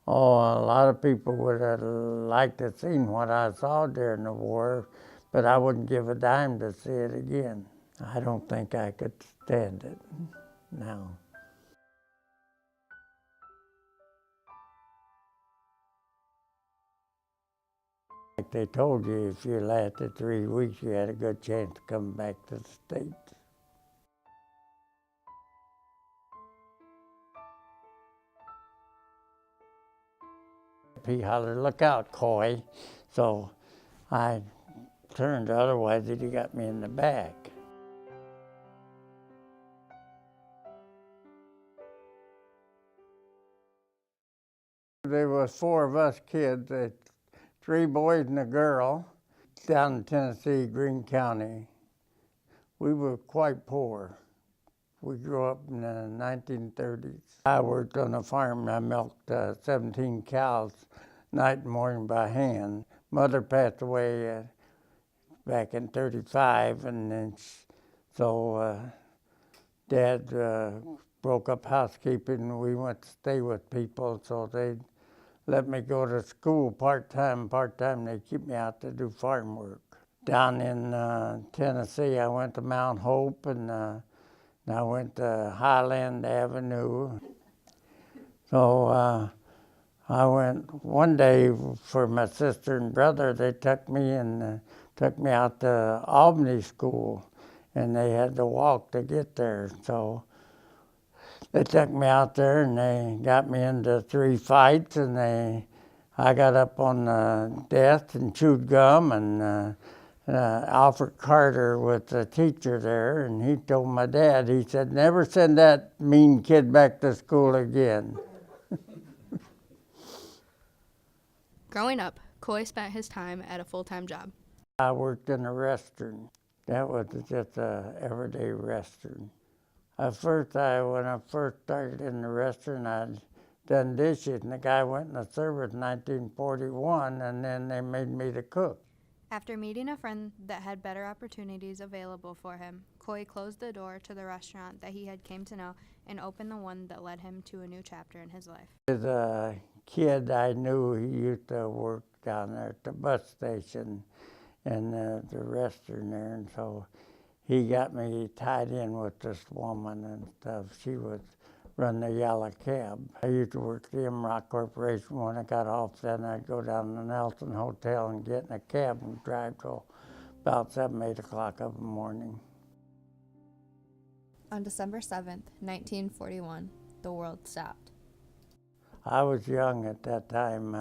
Oh, a lot of people would have liked to have seen what I saw during the war, but I wouldn't give a dime to see it again. I don't think I could stand it now. Like they told you, if you lasted 3 weeks, you had a good chance to come back to the States. He hollered, "Look out, Coy." So I turned, otherwise he'd have got me in the back. There was 4 of us kids, 3 boys and a girl, down in Tennessee, Greene County. We were quite poor. We grew up in the 1930s. I worked on a farm. I milked 17 cows night and morning by hand. Mother passed away back in 35, and then so Dad broke up housekeeping. We went to stay with people, so they let me go to school part-time. Part-time, they keep me out to do farm work. Down in Tennessee, I went to Mount Hope, and I went to Highland Avenue. So I went one day for my sister and brother. They took me out to Albany School, and they had to walk to get there. So they took me out there, and they got me into 3 fights, and I got up on the desk and chewed gum, and Alfred Carter was the teacher there, and he told my dad, he said, "Never send that mean kid back to school again." Growing up, Coy spent his time at a full-time job. I worked in a restaurant. That was just a everyday restaurant. When I first started in the restaurant, I'd done dishes, and the guy went in the service in 1941, and then they made me the cook. After meeting a friend that had better opportunities available for him, Coy closed the door to the restaurant that he had came to know and opened the one that led him to a new chapter in his life. As a kid, I knew he used to work down there at the bus station and the restaurant there, and so he got me tied in with this woman and stuff. She would run the yellow cab. I used to work for the Rock Corporation. When I got off, then I'd go down to the Nelson Hotel and get in a cab and drive till about 7, 8 o'clock of the morning. On December 7th, 1941, the world stopped. I was young at that time.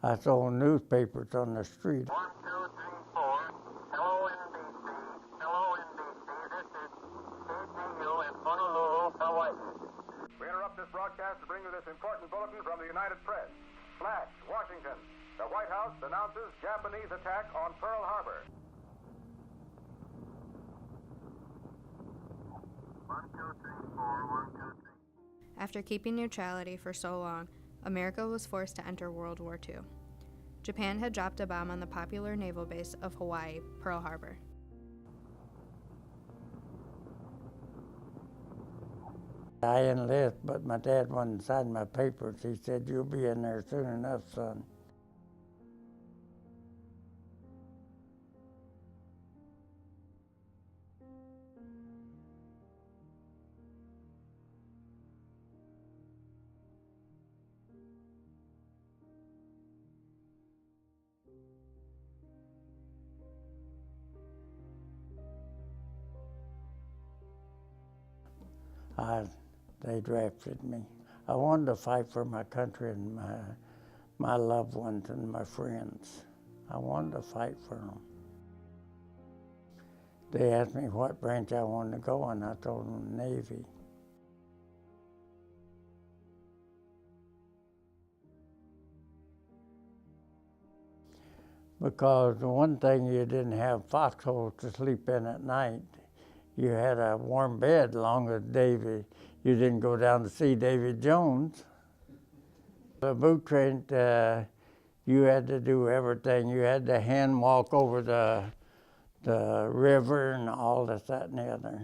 I sold newspapers on the street. 1, 2, 3, 4. Hello, NBC. Hello, NBC. This is KTU in Honolulu, Hawaii. We interrupt this broadcast to bring you this important bulletin from the United Press. Flash, Washington. The White House announces Japanese attack on Pearl Harbor. 1, 2, 3, 4. 1, 2, 3. After keeping neutrality for so long, America was forced to enter World War II. Japan had dropped a bomb on the popular naval base of Hawaii, Pearl Harbor. I enlisted, but my dad wouldn't sign my papers. He said, "You'll be in there soon enough, son." They drafted me. I wanted to fight for my country and my loved ones and my friends. I wanted to fight for them. They asked me what branch I wanted to go in. I told them Navy. Because the one thing, you didn't have foxholes to sleep in at night. You had a warm bed along with Davy. You didn't go down to see Davy Jones. The boot train, you had to do everything. You had to hand walk over the river and all this, that, and the other.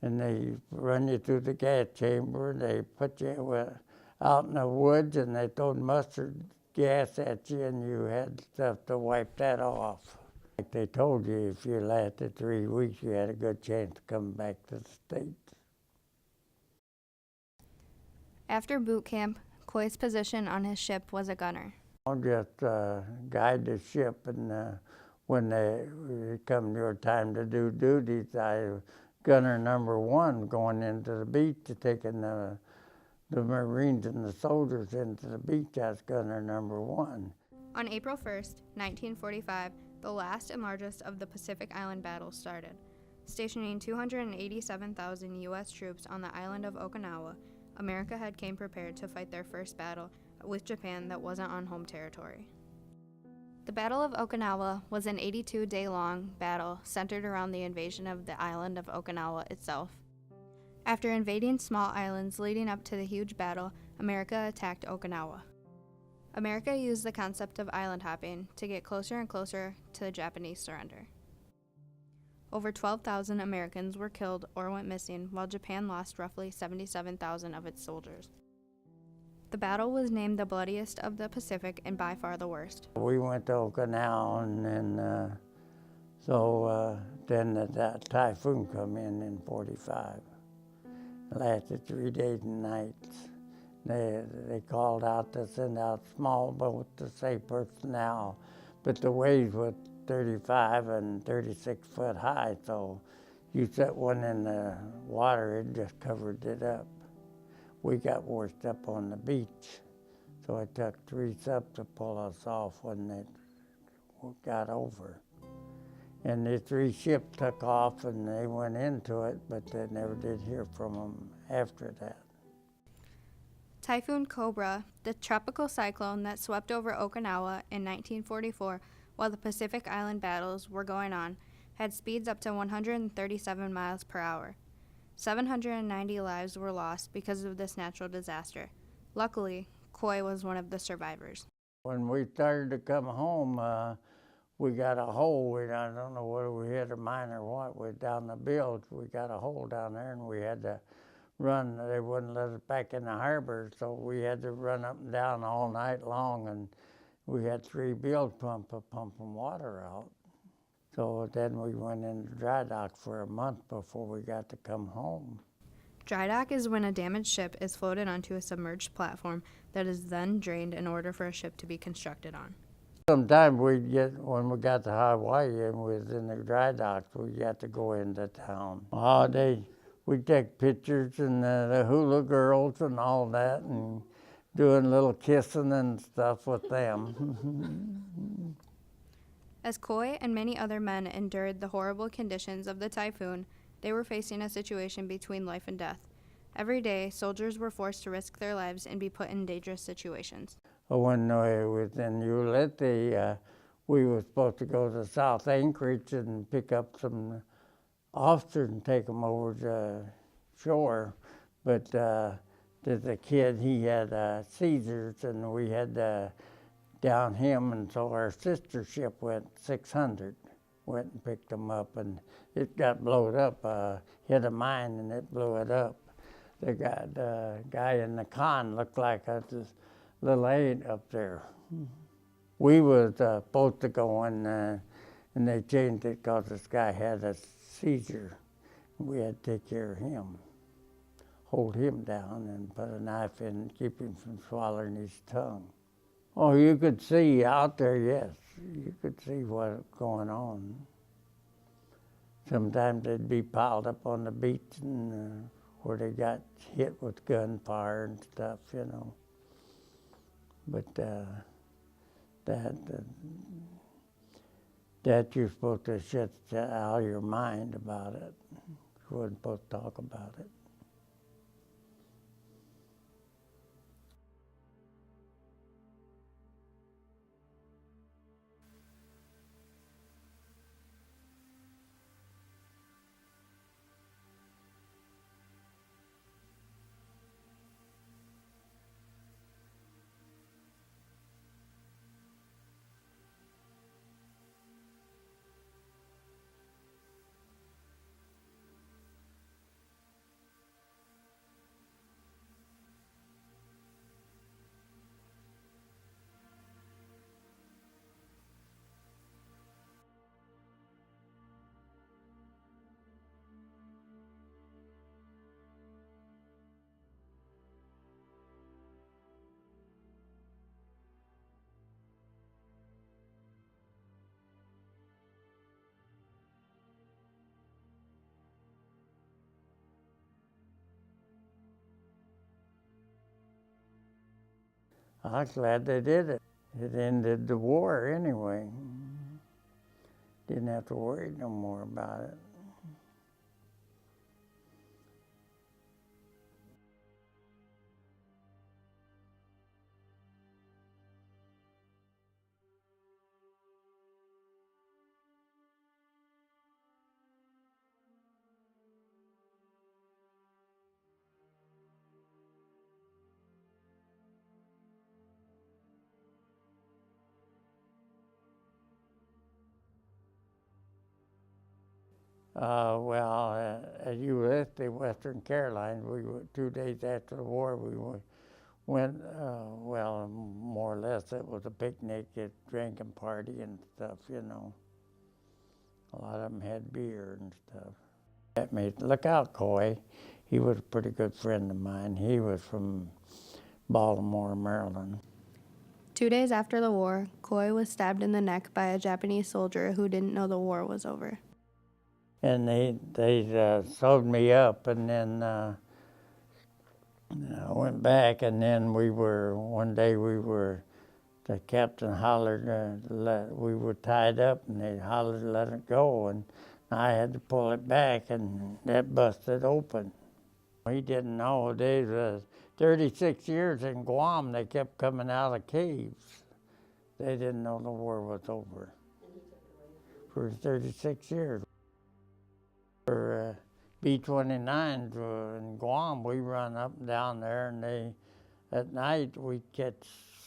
And they run you through the gas chamber. They put you with out in the woods, and they throwed mustard gas at you, and you had stuff to wipe that off. Like they told you, if you lasted 3 weeks, you had a good chance of coming back to the States. After boot camp, Coy's position on his ship was a gunner. I'll just guide the ship, and when it come your time to do duties, I gunner number 1 going into the beach, taking the Marines and the soldiers into the beach. That's gunner number 1. On April 1st, 1945, the last and largest of the Pacific Island battles started. Stationing 287,000 U.S. troops on the island of Okinawa, America had came prepared to fight their first battle with Japan that wasn't on home territory. The Battle of Okinawa was an 82-day-long battle centered around the invasion of the island of Okinawa itself. After invading small islands leading up to the huge battle, America attacked Okinawa. America used the concept of island hopping to get closer and closer to the Japanese surrender. Over 12,000 Americans were killed or went missing, while Japan lost roughly 77,000 of its soldiers. The battle was named the bloodiest of the Pacific and by far the worst. We went to Okinawa, and then that typhoon come in 45. It lasted 3 days and nights. They called out to send out small boats to save personnel, but the waves were 35 and 36 foot high, so you set one in the water, it just covered it up. We got washed up on the beach, so it took 3 subs to pull us off when it got over. And the 3 ships took off and they went into it, but they never did hear from them after that. Typhoon Cobra, the tropical cyclone that swept over Okinawa in 1944 while the Pacific Island battles were going on, had speeds up to 137 miles per hour. 790 lives were lost because of this natural disaster. Luckily, Coy was one of the survivors. When we started to come home, we got a hole. I don't know whether we hit a mine or what. We're down the bilge. We got a hole down there, and we had to run. They wouldn't let us back in the harbor, so we had to run up and down all night long, and we had 3 bilge pumping water out. So then we went into dry dock for a month before we got to come home. Dry dock is when a damaged ship is floated onto a submerged platform that is then drained in order for a ship to be constructed on. Sometimes when we got to Hawaii and we was in the dry docks, we got to go into town. We'd take pictures and the hula girls and all that, and doing little kissing and stuff with them. As Coy and many other men endured the horrible conditions of the typhoon, they were facing a situation between life and death. Every day, soldiers were forced to risk their lives and be put in dangerous situations. When we was in Ulithi, we were supposed to go to South Anchorage and pick up some officers and take them over to shore, but there's a kid, he had seizures, and we had to down him, and so our sister ship went 600, went and picked them up, and it got blowed up, hit a mine and it blew it up. The guy in the con looked like a little aide up there. We was supposed to go in, and they changed it because this guy had a seizure. We had to take care of him, hold him down and put a knife in and keep him from swallowing his tongue. Oh, you could see out there, yes. You could see what was going on. Sometimes they'd be piled up on the beach and where they got hit with gunfire and stuff, you know. But that you're supposed to shut out your mind about it. You wasn't supposed to talk about it. I'm glad they did it. It ended the war anyway. Didn't have to worry no more about it. At USD, Western Carolina, we were 2 days after the war. Went, more or less, it was a picnic, a drinking party and stuff, you know. A lot of them had beer and stuff. That made, look out, Coy. He was a pretty good friend of mine. He was from Baltimore, Maryland. 2 days after the war, Coy was stabbed in the neck by a Japanese soldier who didn't know the war was over. And they sewed me up, and then I went back, and then one day the captain hollered, we were tied up, and they hollered, let it go, and I had to pull it back, and that busted open. He didn't know. They was 36 years in Guam, they kept coming out of caves. They didn't know the war was over. For 36 years. For B-29s in Guam, we run up and down there, and at night we'd catch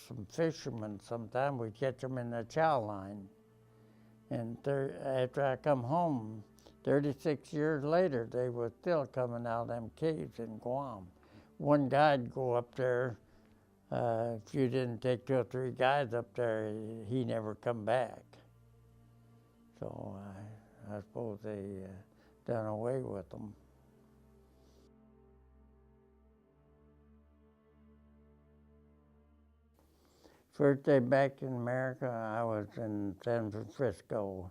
some fishermen. Sometimes we'd catch them in the chow line. And after I come home, 36 years later, they were still coming out of them caves in Guam. One guy'd go up there. If you didn't take 2 or 3 guys up there, he never come back. So I suppose they done away with them. First day back in America, I was in San Francisco.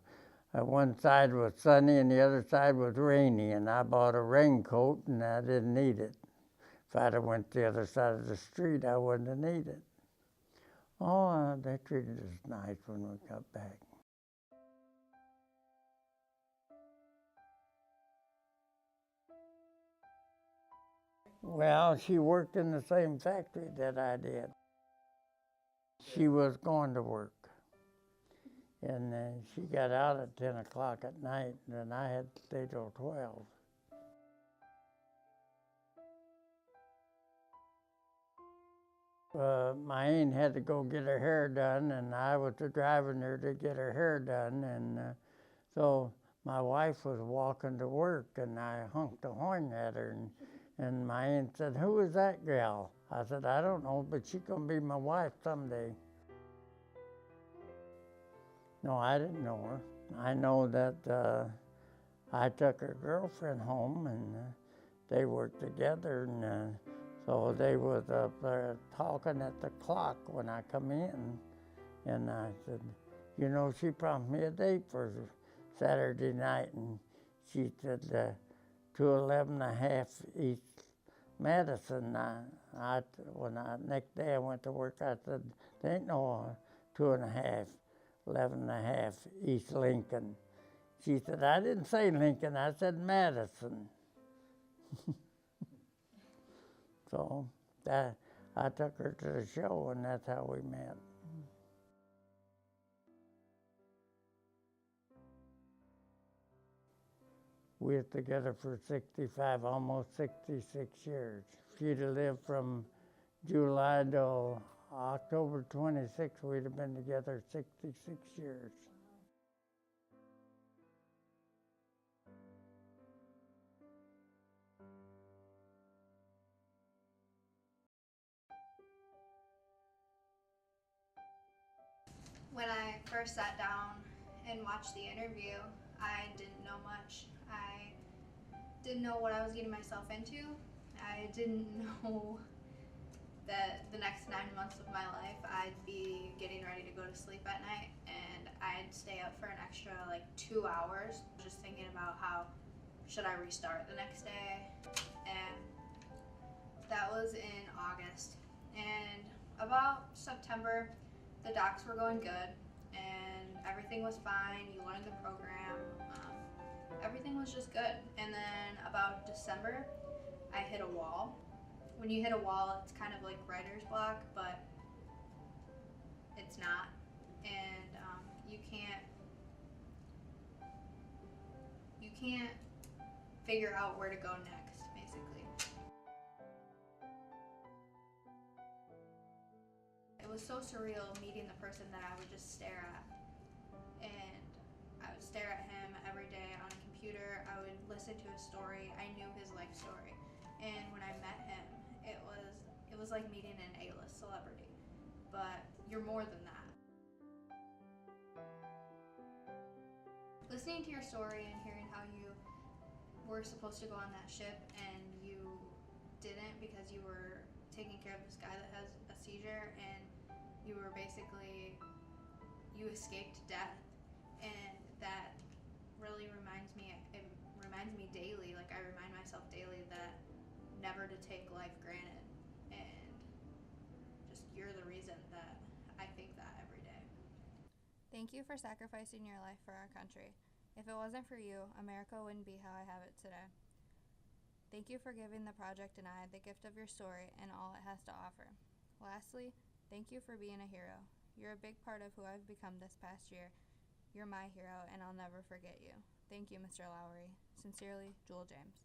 One side was sunny and the other side was rainy, and I bought a raincoat and I didn't need it. If I'd have went to the other side of the street, I wouldn't have needed it. Oh, they treated us nice when we got back. Well, she worked in the same factory that I did. She was going to work. And she got out at 10 o'clock at night, and I had to stay till 12. My aunt had to go get her hair done, and I was driving her to get her hair done, and so my wife was walking to work, and I honked a horn at her, and my aunt said, "Who is that gal?" I said, "I don't know, but she's gonna be my wife someday." No, I didn't know her. I know that I took her girlfriend home, and they worked together, and so they was up there talking at the clock when I come in, and I said, "You know, she promised me a date for Saturday night," and she said, 211.5 East Madison. Next day I went to work, I said, "There ain't no 2.5, 11.5 East Lincoln." She said, "I didn't say Lincoln, I said Madison." So I took her to the show, and that's how we met. We were together for 65, almost 66 years. She'd have lived from July to October 26, we'd have been together 66 years. When I first sat down and watched the interview, I didn't know much. I didn't know what I was getting myself into. I didn't know that the next 9 months of my life I'd be getting ready to go to sleep at night, and I'd stay up for an extra 2 hours just thinking about how should I restart the next day. And that was in August, and About September, the docs were going good and everything was fine. You learned the program. Everything was just good. And then about December, I hit a wall. When you hit a wall, it's kind of like writer's block, but it's not. And you can't figure out where to go next, basically. It was so surreal meeting the person that I would just stare at. And I would stare at him every day on a computer. I would listen to his story. I knew his life story. And when I met him, it was like meeting an A-list celebrity. But you're more than that. Listening to your story and hearing how you were supposed to go on that ship and you didn't because you were taking care of this guy that has a seizure, and you escaped death, and that really reminds me daily, like I remind myself daily that never to take life granted, and just you're the reason that I think that every day. Thank you for sacrificing your life for our country. If it wasn't for you, America wouldn't be how I have it today. Thank you for giving the Project Deny the gift of your story and all it has to offer. Lastly, thank you for being a hero. You're a big part of who I've become this past year. You're my hero, and I'll never forget you. Thank you, Mr. Lowery. Sincerely, Jewel James.